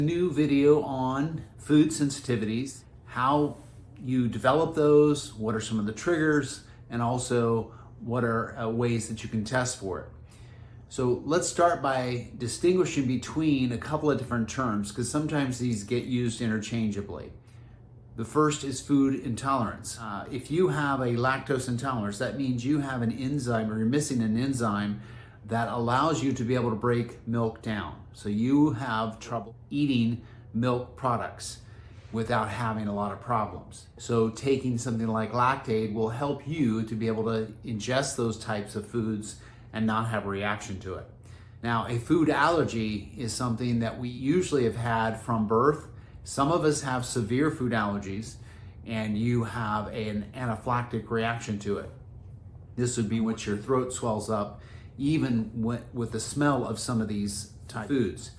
New video on food sensitivities, how you develop those, what are some of the triggers, and also what are ways that you can test for it. So let's start by distinguishing between a couple of different terms, because sometimes these get used interchangeably. The first is food intolerance. If you have a lactose intolerance, that means you have an enzyme, or you're missing an enzyme that allows you to be able to break milk down. So you have trouble eating milk products without having a lot of problems. So taking something like Lactaid will help you to be able to ingest those types of foods and not have a reaction to it. Now, a food allergy is something that we usually have had from birth. Some of us have severe food allergies and you have an anaphylactic reaction to it. This would be when your throat swells up, even with the smell of some of these type foods.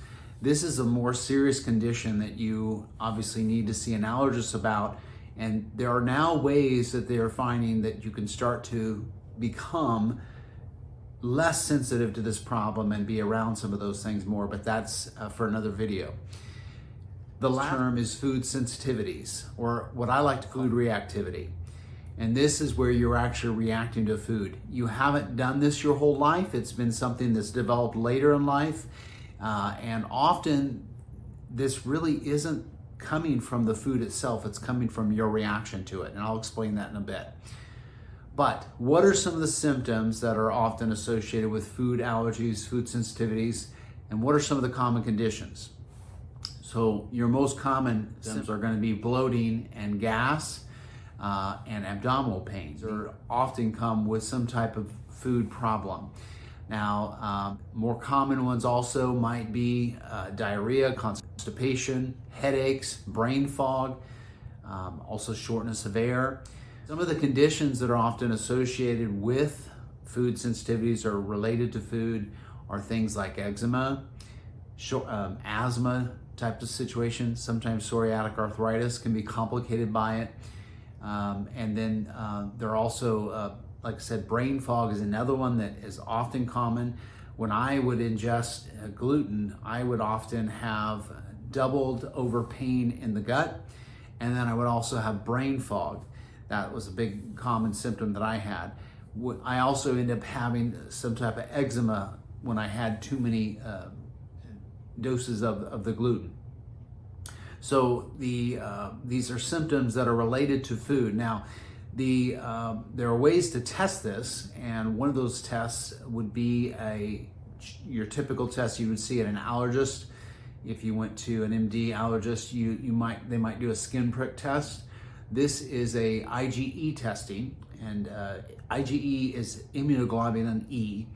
This is a more serious condition that you obviously need to see an allergist about, and there are now ways that they are finding that you can start to become less sensitive to this problem and be around some of those things more, but that's for another video. The last term is food sensitivities, or what I like to call food reactivity. And this is where you're actually reacting to food. You haven't done this your whole life. It's been something that's developed later in life. And often this really isn't coming from the food itself. It's coming from your reaction to it. And I'll explain that in a bit. But what are some of the symptoms that are often associated with food allergies, food sensitivities, and what are some of the common conditions? So your most common symptoms are going to be bloating and gas, and abdominal pains, or often come with some type of food problem. Now, more common ones also might be diarrhea, constipation, headaches, brain fog, also shortness of air. Some of the conditions that are often associated with food sensitivities or related to food are things like eczema, asthma type of situation. Sometimes psoriatic arthritis can be complicated by it. And then there are also, like I said, brain fog is another one that is often common. When I would ingest gluten, I would often have doubled over pain in the gut, and then I would also have brain fog. That was a big common symptom that I had. I also ended up having some type of eczema when I had too many doses of the gluten. So these are symptoms that are related to food. Now, there are ways to test this, and one of those tests would be your typical test you would see at an allergist. If you went to an MD allergist, they might do a skin prick test. This is a IgE testing, and IgE is immunoglobulin E.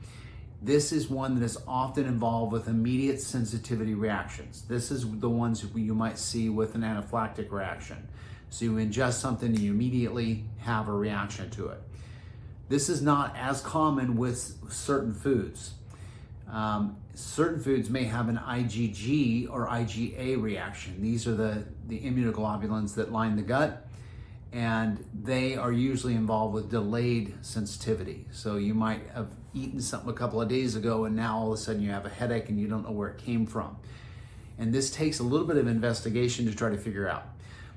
This is one that is often involved with immediate sensitivity reactions. This is the ones you might see with an anaphylactic reaction. So you ingest something and you immediately have a reaction to it. This is not as common with certain foods. Certain foods may have an IgG or IgA reaction. These are the immunoglobulins that line the gut, and they are usually involved with delayed sensitivity. So you might have eaten something a couple of days ago and now all of a sudden you have a headache and you don't know where it came from. And this takes a little bit of investigation to try to figure out.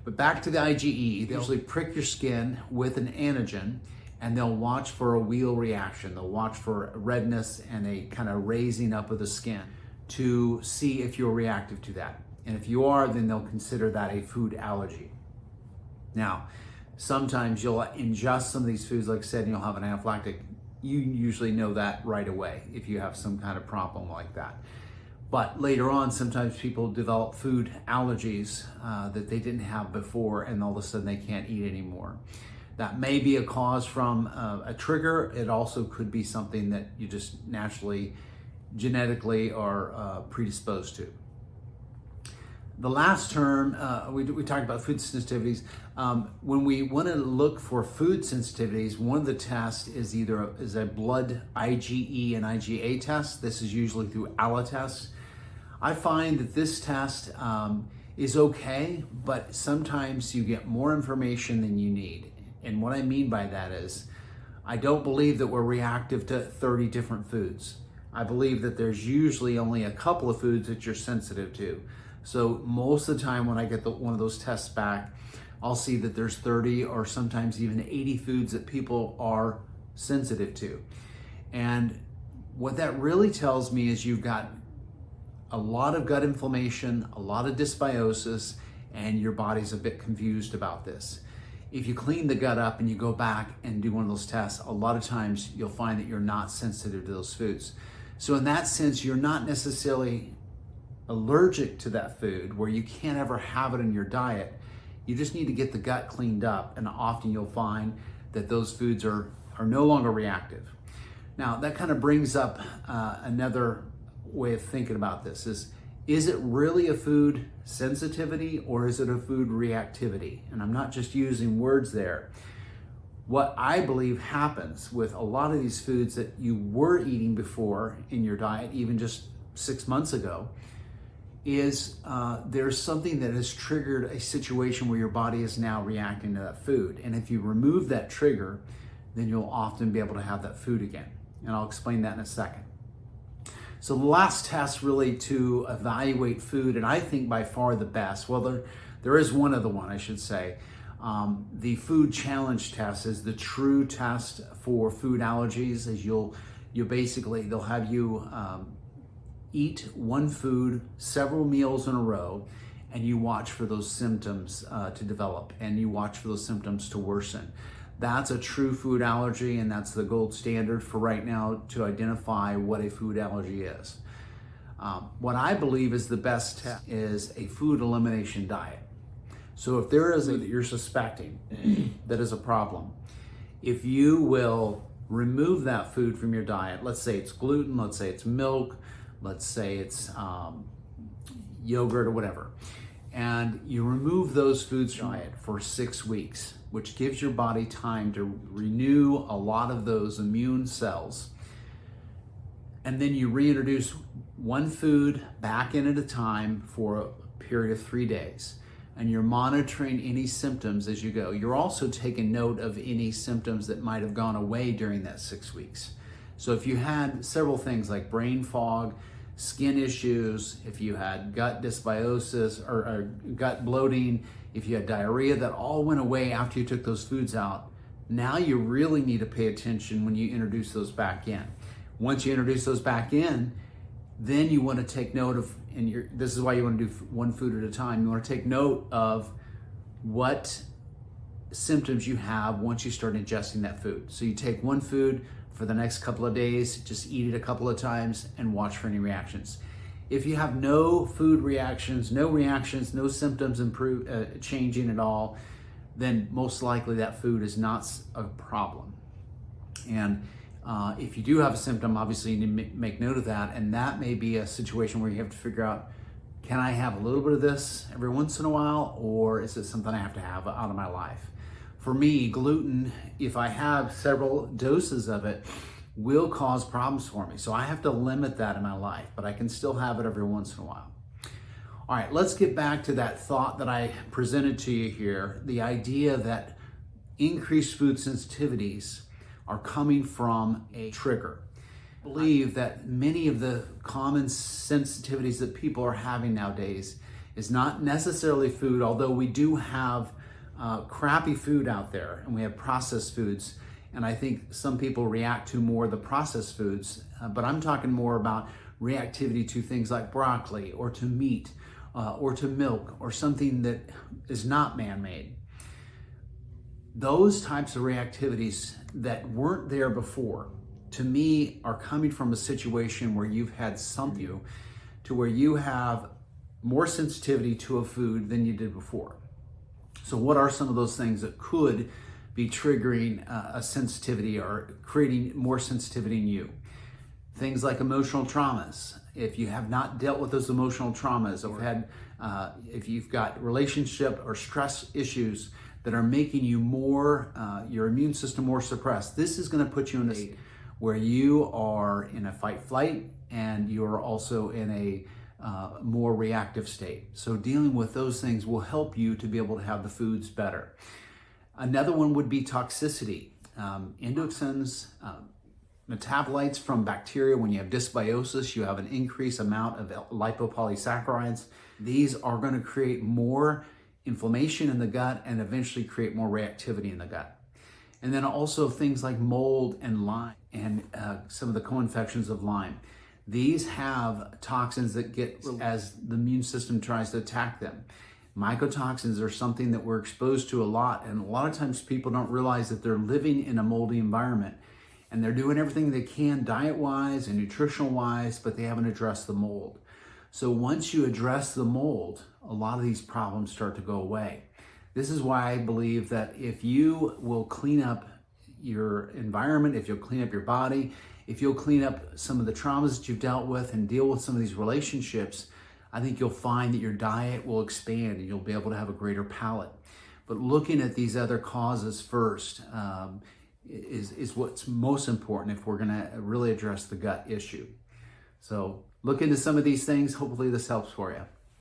But back to the IgE, they usually prick your skin with an antigen and they'll watch for a wheal reaction. They'll watch for redness and a kind of raising up of the skin to see if you're reactive to that. And if you are, then they'll consider that a food allergy. Now, sometimes you'll ingest some of these foods, like I said, and you'll have an anaphylactic. You usually know that right away if you have some kind of problem like that. But later on, sometimes people develop food allergies that they didn't have before, and all of a sudden they can't eat anymore. That may be a cause from a trigger. It also could be something that you just naturally, genetically are predisposed to. The last term, we talked about food sensitivities. When we want to look for food sensitivities, one of the tests is either a blood IgE and IgA test. This is usually through ALA-test. I find that this test is okay, but sometimes you get more information than you need. And what I mean by that is, I don't believe that we're reactive to 30 different foods. I believe that there's usually only a couple of foods that you're sensitive to. So most of the time when I get one of those tests back, I'll see that there's 30 or sometimes even 80 foods that people are sensitive to. And what that really tells me is you've got a lot of gut inflammation, a lot of dysbiosis, and your body's a bit confused about this. If you clean the gut up and you go back and do one of those tests, a lot of times you'll find that you're not sensitive to those foods. So in that sense, you're not necessarily allergic to that food where you can't ever have it in your diet. You just need to get the gut cleaned up, and often you'll find that those foods are no longer reactive. Now that kind of brings up another way of thinking about this is it really a food sensitivity or is it a food reactivity? And I'm not just using words there. What I believe happens with a lot of these foods that you were eating before in your diet, even just 6 months ago, is there's something that has triggered a situation where your body is now reacting to that food. And if you remove that trigger, then you'll often be able to have that food again. And I'll explain that in a second. So the last test really to evaluate food, and I think by far the best, well, there is one other one, I should say. The food challenge test is the true test for food allergies. As they'll have you eat one food several meals in a row, and you watch for those symptoms to develop, and you watch for those symptoms to worsen. That's a true food allergy, and that's the gold standard for right now to identify what a food allergy is. What I believe is the best test is a food elimination diet. So if there is that you're suspecting that is a problem, if you will remove that food from your diet, let's say it's gluten, let's say it's milk, let's say it's yogurt or whatever, and you remove those foods from your diet for 6 weeks, which gives your body time to renew a lot of those immune cells. And then you reintroduce one food back in at a time for a period of 3 days. And you're monitoring any symptoms as you go. You're also taking note of any symptoms that might have gone away during that 6 weeks. So if you had several things like brain fog, skin issues, if you had gut dysbiosis or gut bloating, if you had diarrhea, that all went away after you took those foods out. Now you really need to pay attention when you introduce those back in. Once you introduce those back in, then you want to take note of, this is why you want to do one food at a time. You want to take note of what symptoms you have once you start ingesting that food. So you take one food for the next couple of days, just eat it a couple of times and watch for any reactions. If you have no food reactions, no symptoms changing at all, then most likely that food is not a problem. And if you do have a symptom, obviously you need to make note of that, and that may be a situation where you have to figure out, can I have a little bit of this every once in a while, or is it something I have to have out of my life? For me, gluten, if I have several doses of it, will cause problems for me. So I have to limit that in my life, but I can still have it every once in a while. All right, let's get back to that thought that I presented to you here, the idea that increased food sensitivities are coming from a trigger. I believe that many of the common sensitivities that people are having nowadays is not necessarily food, although we do have crappy food out there and we have processed foods. And I think some people react to more of the processed foods, but I'm talking more about reactivity to things like broccoli or to meat or to milk or something that is not man-made. Those types of reactivities that weren't there before, to me, are coming from a situation where you've had something to where you have more sensitivity to a food than you did before. So what are some of those things that could be triggering a sensitivity or creating more sensitivity in you? Things like emotional traumas. If you have not dealt with those emotional traumas, or if you've got relationship or stress issues that are making you your immune system more suppressed, this is going to put you in a state where you are in a fight-flight and you're also in a more reactive state. So dealing with those things will help you to be able to have the foods better. Another one would be toxicity. Endotoxins, metabolites from bacteria. When you have dysbiosis, you have an increased amount of lipopolysaccharides. These are going to create more inflammation in the gut and eventually create more reactivity in the gut. And then also things like mold and Lyme and some of the co-infections of Lyme. These have toxins that get as the immune system tries to attack them. Mycotoxins are something that we're exposed to a lot, and a lot of times people don't realize that they're living in a moldy environment and they're doing everything they can diet-wise and nutritional-wise, but they haven't addressed the mold. So once you address the mold, a lot of these problems start to go away. This is why I believe that if you will clean up your environment, if you'll clean up your body, if you'll clean up some of the traumas that you've dealt with and deal with some of these relationships, I think you'll find that your diet will expand and you'll be able to have a greater palate. But looking at these other causes first is what's most important if we're going to really address the gut issue. So look into some of these things. Hopefully this helps for you.